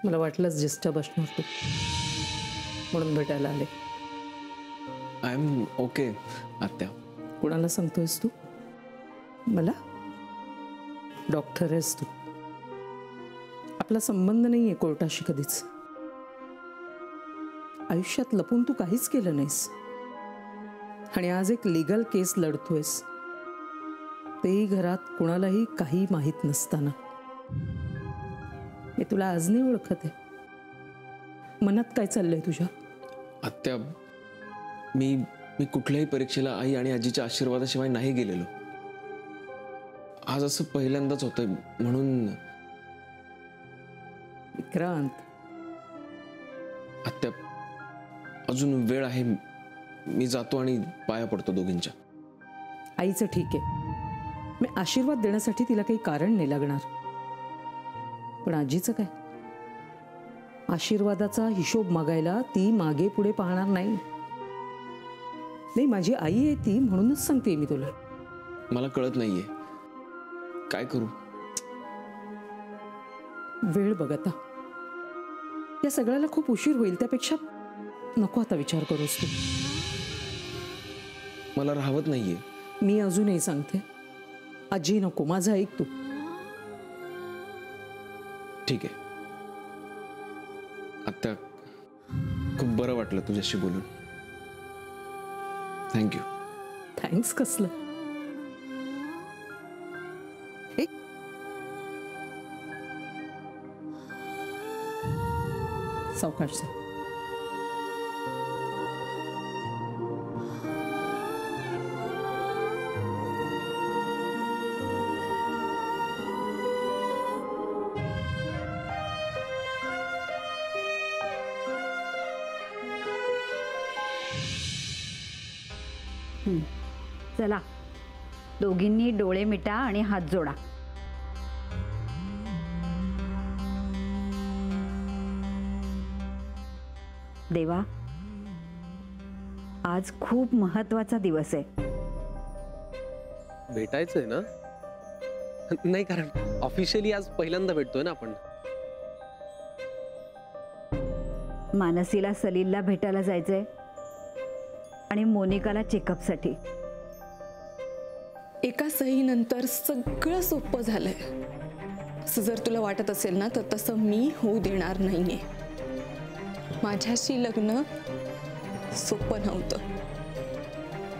मला वाटलंच डिस्टर्ब असणार तू, म्हणून भेटायला आले. आय एम ओके आत्या. कोणाला सांगतोयस तू? मला? डॉक्टर आहेस तू. आपला संबंध नाहीये कोर्टाशी कधीच. आयुष्यात लपून तू काहीच केलं नाहीस आणि आज एक लीगल केस लढतोयस, तेही घरात कुणालाही काही माहीत नसताना. मी तुला आज नाही ओळखत आहे. मनात काय चाललंय तुझ्या? आत्या, मी कुठल्याही परीक्षेला आई आणि आजीच्या आशीर्वादाशिवाय नाही गेलेलो. आज असं पहिल्यांदाच होतंय म्हणून. विक्रांत, आत्या अजून वेळ आहे. मी जातो आणि पाया पडतो दोघींच्या. आईचं ठीक आहे, मी आशीर्वाद देण्यासाठी तिला काही कारण नाही लागणार. पण आजीचं काय? आशीर्वादाचा हिशोब मागायला ती मागे पुढे पाहणार नाही. नाही, माझी आई आहे ती, म्हणूनच सांगते मी तुला. मला कळत नाहीये काय करू. वेळ बघ आता. या सगळ्याला खूप उशीर होईल, त्यापेक्षा नको आता विचार करूस तू. मला राहवत नाहीये. मी अजूनही सांगते, आजी नको, माझं ऐक तू. ठीक आहे आत्या, खूप बरं वाटलं तुझ्याशी बोलून. थँक्यू. थँक्स कसलं? सावकाश जा. चला, दोघींनी डोळे मिटा आणि हात जोडा. देवा, आज खूप महत्वाचा दिवस आहे. भेटायचंय ना? नाही, कारण ऑफिशियली आज पहिल्यांदा भेटतोय ना आपण. मानसीला सलीलला भेटायला जायचंय आणि मोनिकाला चेकअपसाठी. एका सहीनंतर सगळं सोपं झालंय. असं जर तुला वाटत असेल ना, तर तसं मी होऊ देणार नाहीये. माझ्याशी लग्न सोपं नव्हतं,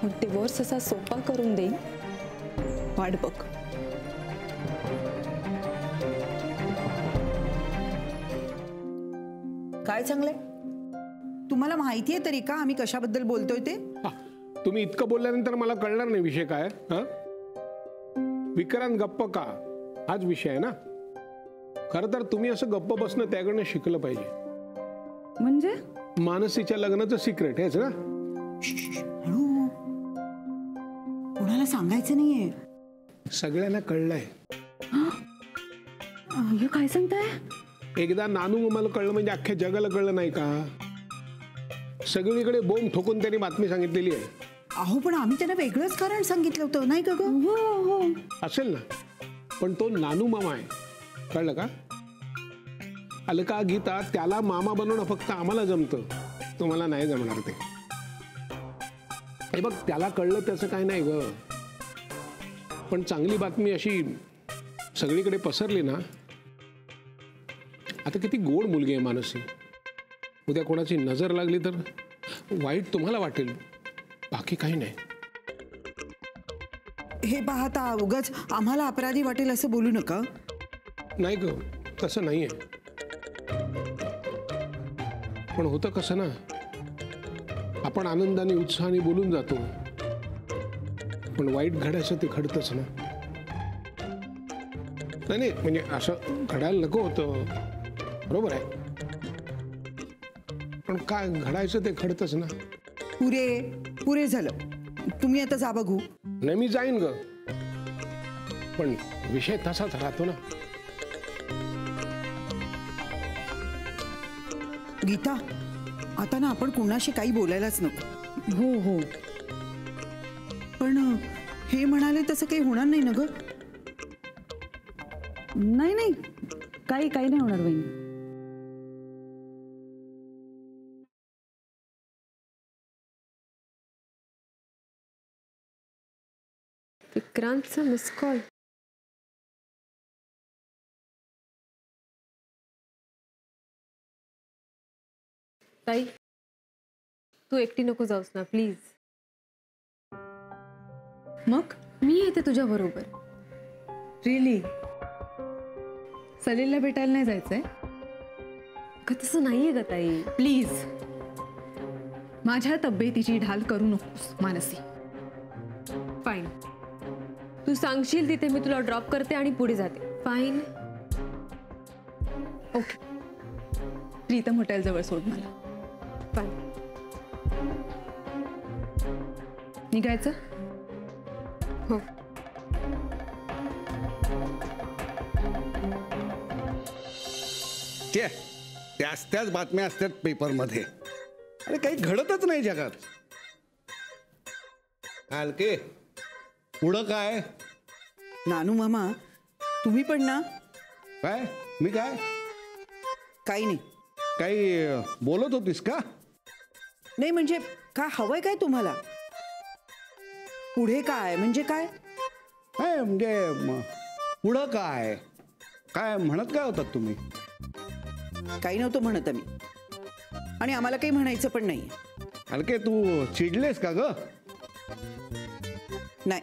मग डिवोर्स असा सोपा करून देईन, वाट बघ. काय चांगलंय? तुम्हाला माहिती आहे तरी का आम्ही कशाबद्दल बोलतोय ते? तुम्ही इतकं बोलल्यानंतर मला कळणार नाही विषय काय. विक्रांत गप्प का, हाच विषय आहे ना. खरं तर तुम्ही असं गप्प बसणं त्याकडनं शिकलं पाहिजे. म्हणजे मानसीच्या लग्नाचं सिक्रेट हेच ना. हळू, कोणाला सांगायचं नाहीये. सगळ्यांना कळलंय. हे काय सांगताय? एकदा नानू मामाला कळलं म्हणजे अख्ख्या जगाला कळलं नाही का? सगळीकडे बोंब ठोकून त्यांनी बातमी सांगितलेली आहे. अहो, पण आम्ही त्यांना वेगळंच कारण सांगितलं होतं नाही का ग? हो, असेल ना, पण तो नानू मामा आहे, कळलं का? अलका, गीता, त्याला मामा बनवणं फक्त आम्हाला जमतं, तुम्हाला नाही जमणार ते. हे बघ, त्याला कळलं त्याचं काय नाही ग, पण चांगली बातमी अशी सगळीकडे पसरली ना. आता किती गोड मुलगी आहे मानसी. उद्या कोणाची नजर लागली तर वाईट तुम्हाला वाटेल, बाकी काही नाही. हे पाहता उगाच आम्हाला अपराधी वाटेल असं बोलू नका. नाही ग, तसं नाहीये. पण होतं कसं ना, आपण आनंदाने उत्साहाने बोलून जातो, पण वाईट घडायचं ते घडतच ना. नाही, म्हणजे असं घडायला नको होतं, बरोबर आहे, पण काय घडायचं ते घडतच ना. पुरे झालं, तुम्ही आता जा बघू. नाही, मी जाईन ग, पण विषय तसाच राहतो ना. गीता, आता ना आपण कुणाशी काही बोलायलाच नको. हो हो, पण हे म्हणाले तसं काही होणार नाही ना ग? नाही, काही नाही होणार बहिणी. विक्रांतचा मिस कॉल. ताई तू एकटी नको जाऊस ना प्लीज. मग मी येते तुझ्या बरोबर. रिली सलीलला भेटायला नाही जायचंय? तसं नाहीये ग ताई. प्लीज माझ्या तब्येतीची ढाल करू नकोस मानसी. फाईन. तू सांगशील तिथे मी तुला ड्रॉप करते आणि पुढे जाते. फाईन. ओके. प्रीतम हॉटेल जवळ सोड मला. फाईन. निघायचं? हो. त्याच बातम्या असतात पेपरमध्ये. अरे काही घडतच नाही जगात. हलके पुढं काय? नानू मामा तुम्ही पण ना. काय मी काय काही नाही. काही बोलत होतीस का? नाही म्हणजे काय हवंय काय तुम्हाला? पुढे काय म्हणजे काय? काय म्हणजे पुढं काय काय म्हणत काय होतात तुम्ही? काही नव्हतं म्हणत आम्ही. आणि आम्हाला काही म्हणायचं पण नाही. हलके तू चिडलेस का ग? नाही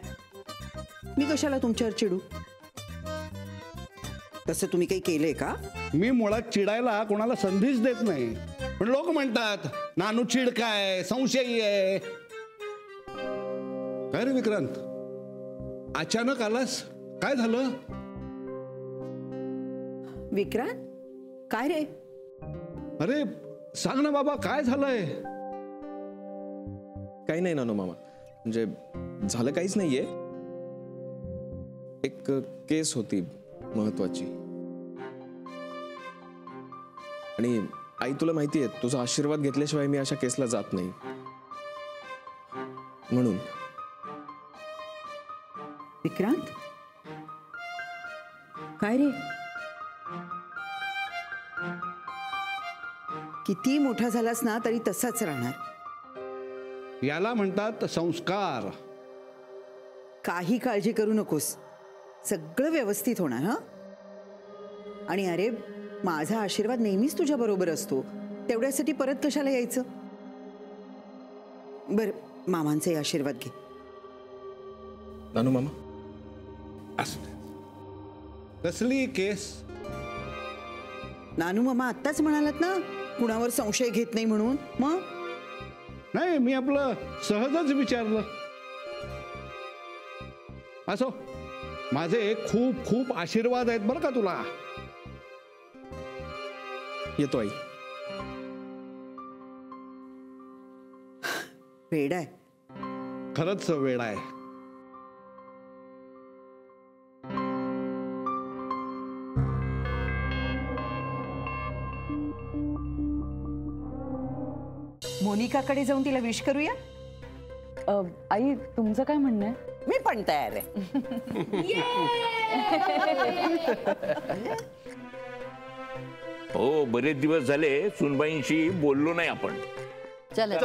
मी कशाला तुमच्यावर चिडू? तसं तुम्ही काही केलंय का? मी मुळात चिडायला कोणाला संधीच देत नाही. पण लोक म्हणतात नानू चिड काय संशयी आहे. काय रे विक्रांत अचानक आलास? काय झालं? विक्रांत काय रे? अरे सांग ना बाबा काय झालंय? काही नाही नानू मामा. म्हणजे झालं काहीच नाहीये. एक केस होती महत्वाची. आणि आई तुला माहितीये तुझा आशीर्वाद घेतल्याशिवाय मी अशा केसला जात नाही. म्हणून. विक्रांत काय रे? किती मोठा झालास ना तरी तसाच राहणार. याला म्हणतात संस्कार. काही काळजी करू नकोस. सगळं व्यवस्थित होणार. हा. आणि अरे माझा आशीर्वाद नेहमीच तुझ्या बरोबर असतो. तेवढ्यासाठी परत कशाला यायचं? बर मामांचे आशीर्वाद घे. नानू मामा कसली केस? नानू मामा आत्ताच म्हणालात ना कुणावर संशय घेत नाही म्हणून. मग नाही मी आपलं सहजच विचारलं. असो माझे खूप खूप आशीर्वाद आहेत बरं का तुला. येतो आई. वेड आहे. खरंच वेळ आहे. मोनिकाकडे जाऊन तिला विश करूया. आई तुमचं काय म्हणणं आहे? मी पण तयार आहे. हो बरेच दिवस झाले सुनबाईंशी बोललो नाही आपण. चला